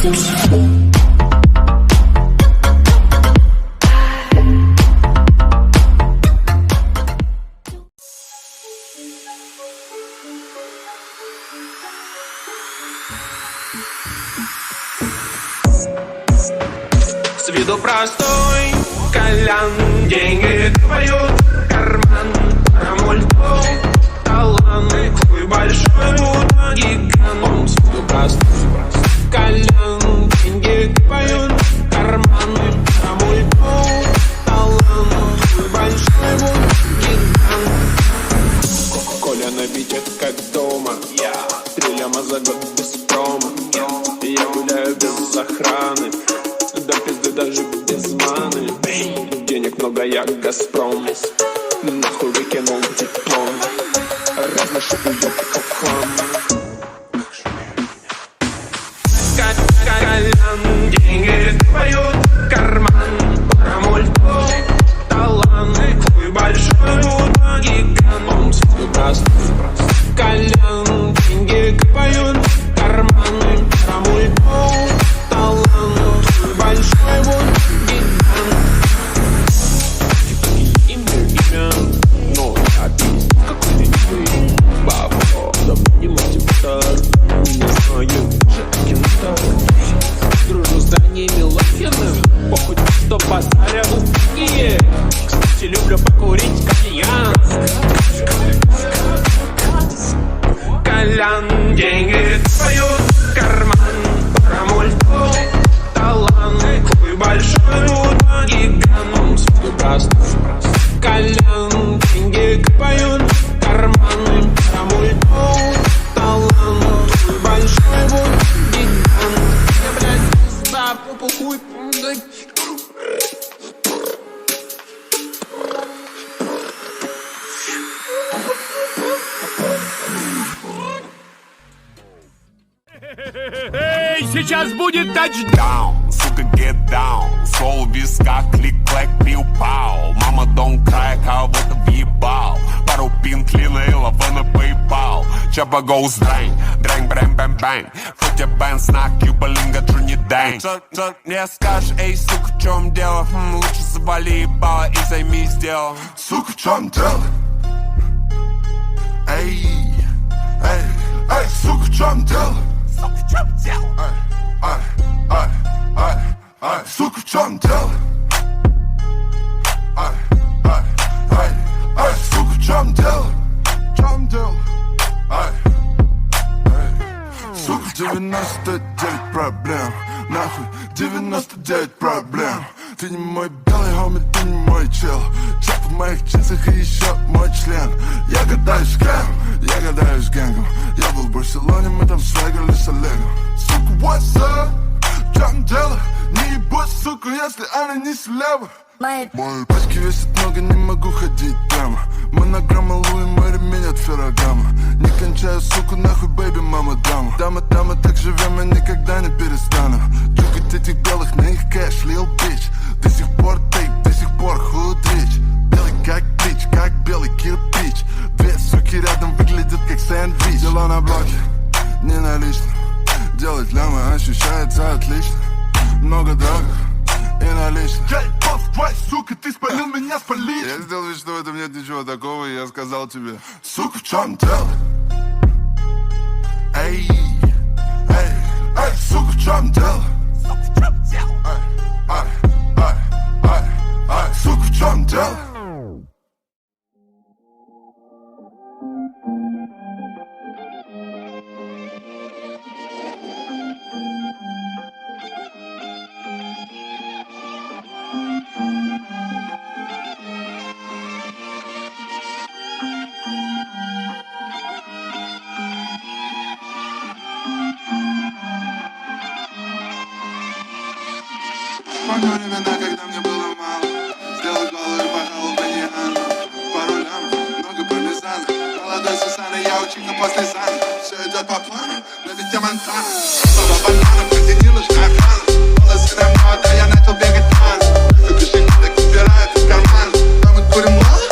С виду простой колян, деньги поют, карман, рамультов, талант, хуй большой, будто гигант. С виду простой колян, деньги поют, карман, рамультов, талант, хуй большой, будто гигант. Коля набитет как дома, 3 ляма за год без промо. Я гуляю без охраны, до пизды даже без маны. Денег много, я Газпром. Нахуй выкинул диплом, разношу уёбков хлам. Колян, деньги поют, карман, рамультов, талант, хуй большой, будто гигант. Всюду простой колян, деньги поют, карман, рамультов, талант, хуй большой, будто гигант. Имя, но я пиздец какой-то нихуй. Бабо, забудем мотиватор, не знаю, же кентар. Дружу с Даней Милохиным, похуй, что базарят другие. Кстати, люблю покурить кальян. Колян, деньги поют, карман, рамультов, талант, хуй большой, будто гигант. Всюду простой колян, деньги поют, карман, рамультов, талант, хуй большой, будто гигант. Я, блядь, пизда, попу, хуй, Эй, сейчас будет тачдаун, сука, get down. Сол в висках, клик-клэк, пиу-пау. Мама, don't cry, кого-то въебал. Пару пин, клина и лава на PayPal. Чаба goes дрэнь, дрэнь, брэм, бэм, бэнь. Фотя бэн, снак, юбалинга, джуни дэнь. Что мне скажешь, эй, сука, в чем дело? Лучше завали ебало и займись делом. Сука, в чем дело? Эй, эй, эй, сука, в чем дело? Сука, в чем дело? Сука, в чем дело? Сука, в чем дело? В чем дело? Сука, 99 проблем. Нахуй, 99 проблем. Ты не мой белый хоми, ты не мой чел. Чап в моих джинсах и еще мой член. Я гадаюсь с кем? Я гадаюсь с гэнгом. Я был в Барселоне, мы там свагерли с Олегом. Сука, what's up? В чем дело? Не ебать, сука, если она не слева. Мои пачки весят много, не могу ходить прямо. Монограмма Луи, мой ремень от Феррагама. Не кончаю, суку, нахуй, бэйби, мама, дама. Дама, так живем, я никогда не перестану. Джугать этих белых на их кэш, лил бич. До сих пор тейп, до сих пор худрич. Белый как блич, как белый кирпич. 2 суки рядом выглядят как сэндвич. Дела на блоке, не налично. Делать лямы ощущается отлично. Много дорог и налично. Твой, сука, ты спалил меня, спалить. Я сделал вид, что в этом нет ничего такого, и я сказал тебе: сука, в чем дело? Эй, эй, эй, сука, в чем дело? Сука, в чем дело? Сука, в чем дело? Помню времена, когда мне было мало. Сделал голову и пахал баньян. Пару лямов, много пармезана. Молодой Сусана, я учиха после сана. Все идет по плану, но ведь я Монтана. Слово бананов, где не нужна охрана. Волосы на мода, я начал бегать рано. Как души, так убирают в карман. А мы курим мало.